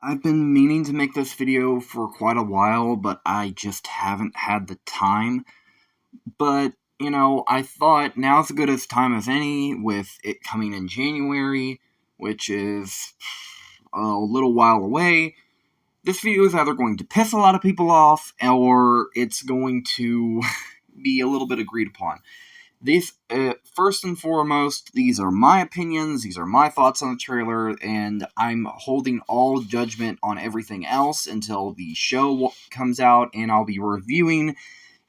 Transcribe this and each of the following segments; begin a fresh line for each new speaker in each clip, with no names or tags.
I've been meaning to make this video for quite a while, but I just haven't had the time. But, I thought now's as good a time as any with it coming in January, which is a little while away. This video is either going to piss a lot of people off or it's going to be a little bit agreed upon. First and foremost, these are my opinions, these are my thoughts on the trailer, and I'm holding all judgment on everything else until the show comes out, and I'll be reviewing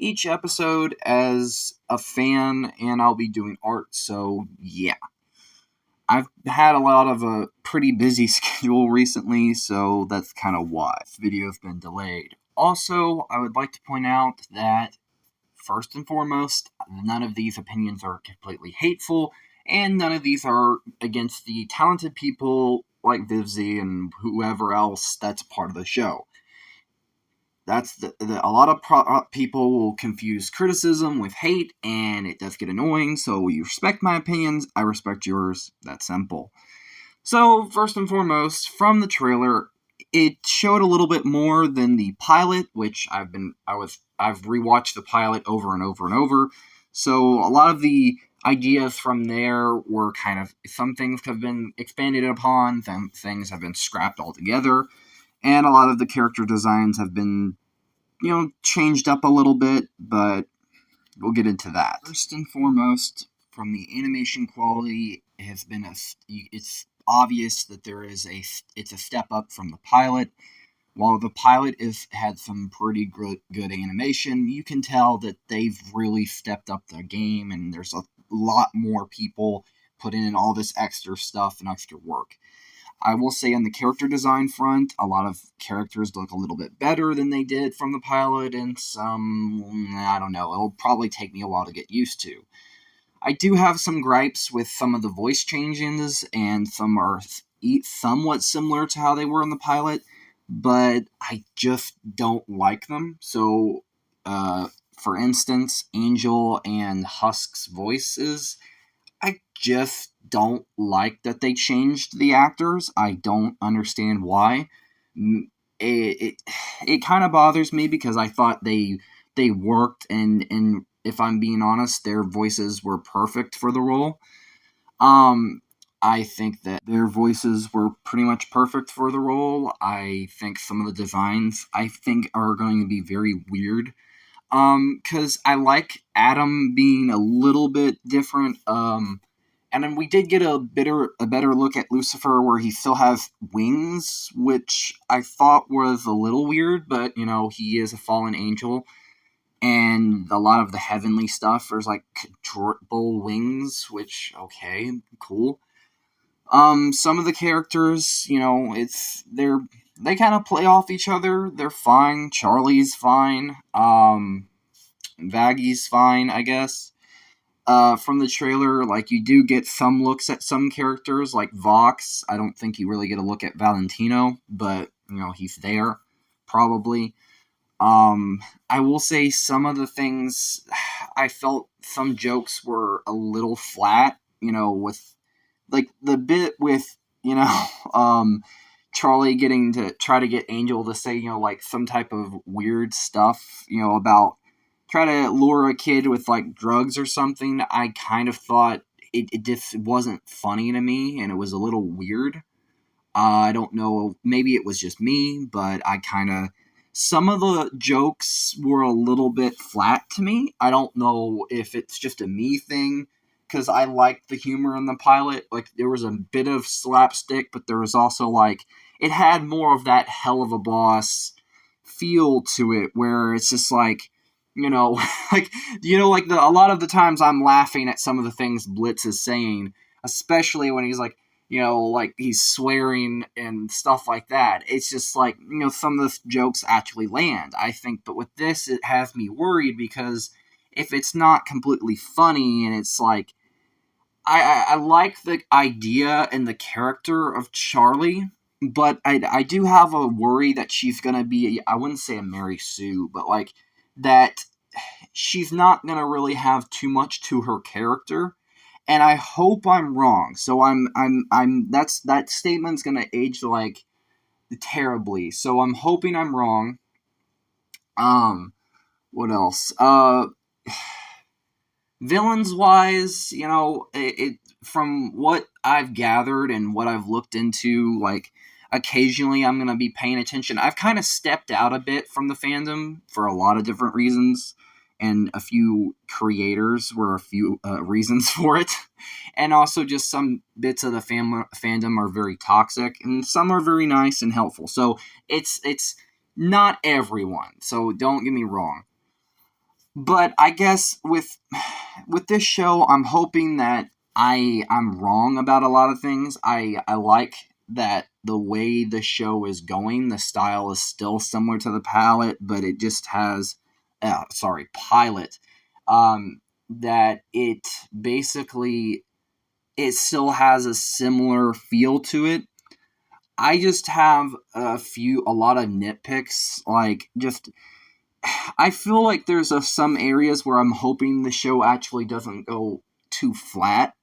each episode as a fan, and I'll be doing art, so yeah. I've had a lot of a pretty busy schedule recently, so that's kind of why this video's been delayed. Also, I would like to point out that first and foremost, none of these opinions are completely hateful, and none of these are against the talented people like Vivzy and whoever else that's part of the show. That's a lot of people will confuse criticism with hate, and it does get annoying. So you respect my opinions, I respect yours. That's simple. So first and foremost, from the trailer, it showed a little bit more than the pilot, which I've rewatched the pilot over and over and over. So a lot of the ideas from there were kind of, some things have been expanded upon, some things have been scrapped altogether, and a lot of the character designs have been, changed up a little bit, but we'll get into that. First and foremost, from the animation quality, it's obvious that it's a step up from the pilot. While the pilot had some pretty good animation, you can tell that they've really stepped up their game, and there's a lot more people putting in all this extra stuff and extra work. I will say on the character design front, a lot of characters look a little bit better than they did from the pilot, and some, I don't know, it'll probably take me a while to get used to. I do have some gripes with some of the voice changes, and some are somewhat similar to how they were in the pilot, but I just don't like them. So, for instance, Angel and Husk's voices, I just don't like that they changed the actors. I don't understand why. It kind of bothers me because I thought they worked, and if I'm being honest, their voices were perfect for the role. Um, I think that their voices were pretty much perfect for the role. I think some of the designs are going to be very weird. Because I like Adam being a little bit different. And then we did get a better look at Lucifer where he still has wings, which I thought was a little weird, but he is a fallen angel, and a lot of the heavenly stuff there's like triple wings, which okay, cool. Some of the characters, they kind of play off each other. They're fine. Charlie's fine. Vaggy's fine, I guess. From the trailer, like, you do get some looks at some characters, like Vox. I don't think you really get a look at Valentino, but, he's there, probably. I will say some of the things, I felt some jokes were a little flat, with, like, the bit with, Charlie getting to try to get Angel to say, like, some type of weird stuff, about try to lure a kid with like drugs or something. I kind of thought it just wasn't funny to me, and it was a little weird. I don't know, maybe it was just me, but some of the jokes were a little bit flat to me. I don't know if it's just a me thing, because I liked the humor in the pilot. Like, there was a bit of slapstick, but there was also, like, it had more of that hell of a boss feel to it, where it's just like, like, a lot of the times I'm laughing at some of the things Blitz is saying, especially when he's like, like he's swearing and stuff like that. It's just like, some of the jokes actually land, I think. But with this, it has me worried, because if it's not completely funny, and it's like, I like the idea and the character of Charlie, but I do have a worry that she's gonna be, I wouldn't say a Mary Sue, but like, that she's not gonna really have too much to her character, and I hope I'm wrong. So that statement's gonna age like terribly. So I'm hoping I'm wrong. What else? Villains wise, from what I've gathered and what I've looked into, like occasionally I'm gonna be paying attention. I've kind of stepped out a bit from the fandom for a lot of different reasons, and a few creators were a few reasons for it, and also just some bits of the fandom are very toxic, and some are very nice and helpful. So it's not everyone. So don't get me wrong. But I guess with this show, I'm hoping that I'm wrong about a lot of things. I like that the way the show is going, the style is still similar to the palette, but it just has, pilot. That it basically it still has a similar feel to it. I just have a lot of nitpicks, like just I feel like there's some areas where I'm hoping the show actually doesn't go too flat,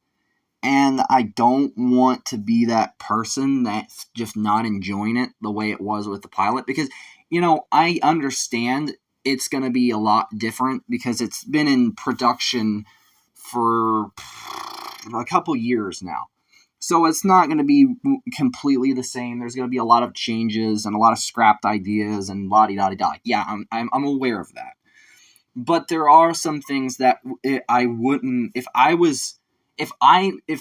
and I don't want to be that person that's just not enjoying it the way it was with the pilot, because I understand it's going to be a lot different because it's been in production for a couple years now. So it's not going to be completely the same. There's going to be a lot of changes and a lot of scrapped ideas and la di da di da. Yeah, I'm aware of that. But there are some things that I wouldn't if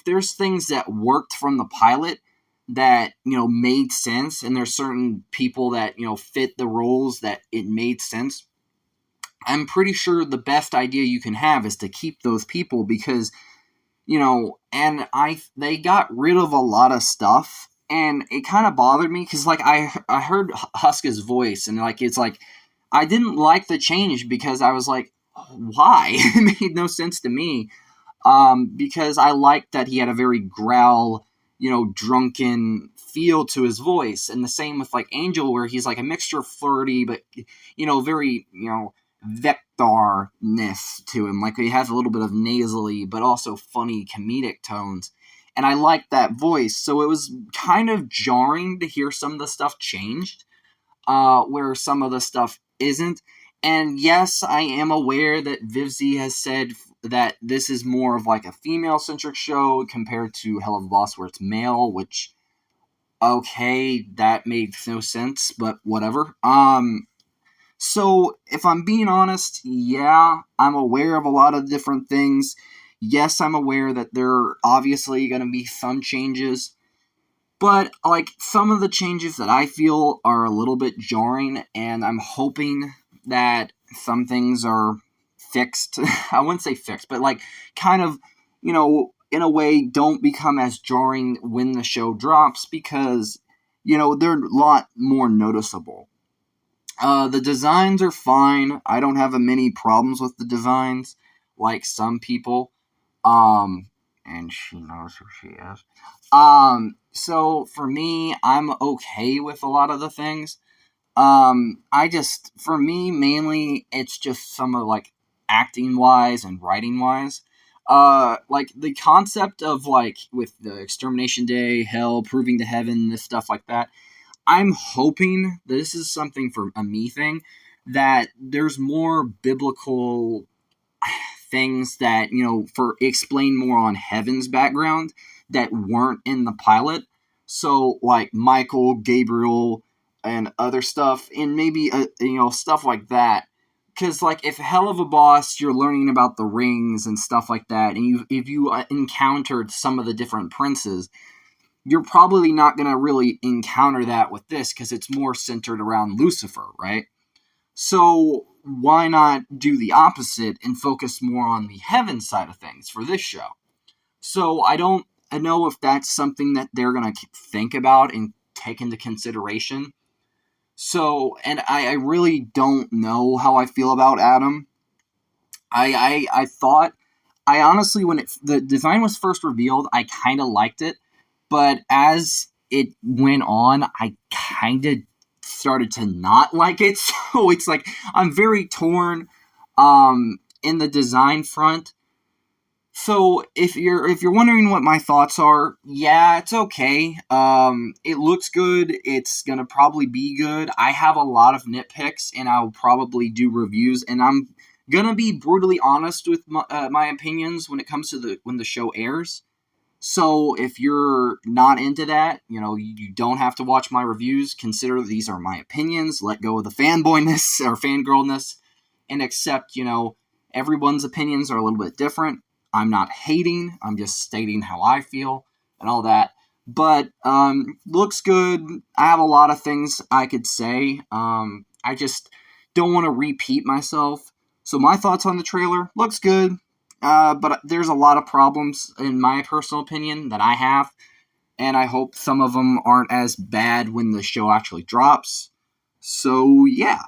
there's things that worked from the pilot that made sense, and there's certain people that fit the roles that it made sense. I'm pretty sure the best idea you can have is to keep those people, because and they got rid of a lot of stuff, and it kind of bothered me because like I heard Huska's voice, and like it's like I didn't like the change because I was like, why? It made no sense to me. Because I liked that he had a very growl, drunken feel to his voice, and the same with like Angel, where he's like a mixture of flirty, but very vector-ness to him. Like he has a little bit of nasally, but also funny comedic tones. And I liked that voice, so it was kind of jarring to hear some of the stuff changed, where some of the stuff isn't. And yes, I am aware that Vivzy has said that this is more of like a female-centric show compared to Hell of a Boss, where it's male, which, okay, that makes no sense, but whatever. So, if I'm being honest, yeah, I'm aware of a lot of different things. Yes, I'm aware that there are obviously going to be some changes. But, like, some of the changes that I feel are a little bit jarring, and I'm hoping that some things are fixed. I wouldn't say fixed, but, like, kind of, in a way, don't become as jarring when the show drops, because, they're a lot more noticeable. The designs are fine. I don't have many problems with the designs, like some people. Um, and she knows who she is. So for me, I'm okay with a lot of the things. For me, mainly, it's just some of like acting wise and writing wise. Like the concept of like with the Extermination Day, Hell, Proving to Heaven, this stuff like that. I'm hoping this is something for a me thing, that there's more biblical things that for explain more on Heaven's background that weren't in the pilot. So like Michael, Gabriel, and other stuff, and maybe stuff like that. Because like if Hell of a Boss, you're learning about the rings and stuff like that, and if you encountered some of the different princes, you're probably not going to really encounter that with this, because it's more centered around Lucifer, right? So why not do the opposite and focus more on the heaven side of things for this show? So I don't know if that's something that they're going to think about and take into consideration. So, and I really don't know how I feel about Adam. I thought, I honestly, when the design was first revealed, I kind of liked it. But as it went on, I kind of started to not like it. So it's like I'm very torn in the design front. So if you're wondering what my thoughts are, yeah, it's okay. It looks good. It's gonna probably be good. I have a lot of nitpicks, and I'll probably do reviews. And I'm gonna be brutally honest with my opinions when it comes to when the show airs. So if you're not into that, you don't have to watch my reviews. Consider these are my opinions. Let go of the fanboyness or fangirlness and accept, everyone's opinions are a little bit different. I'm not hating. I'm just stating how I feel and all that. But looks good. I have a lot of things I could say. I just don't want to repeat myself. So my thoughts on the trailer, looks good. But there's a lot of problems, in my personal opinion, that I have, and I hope some of them aren't as bad when the show actually drops. So, yeah.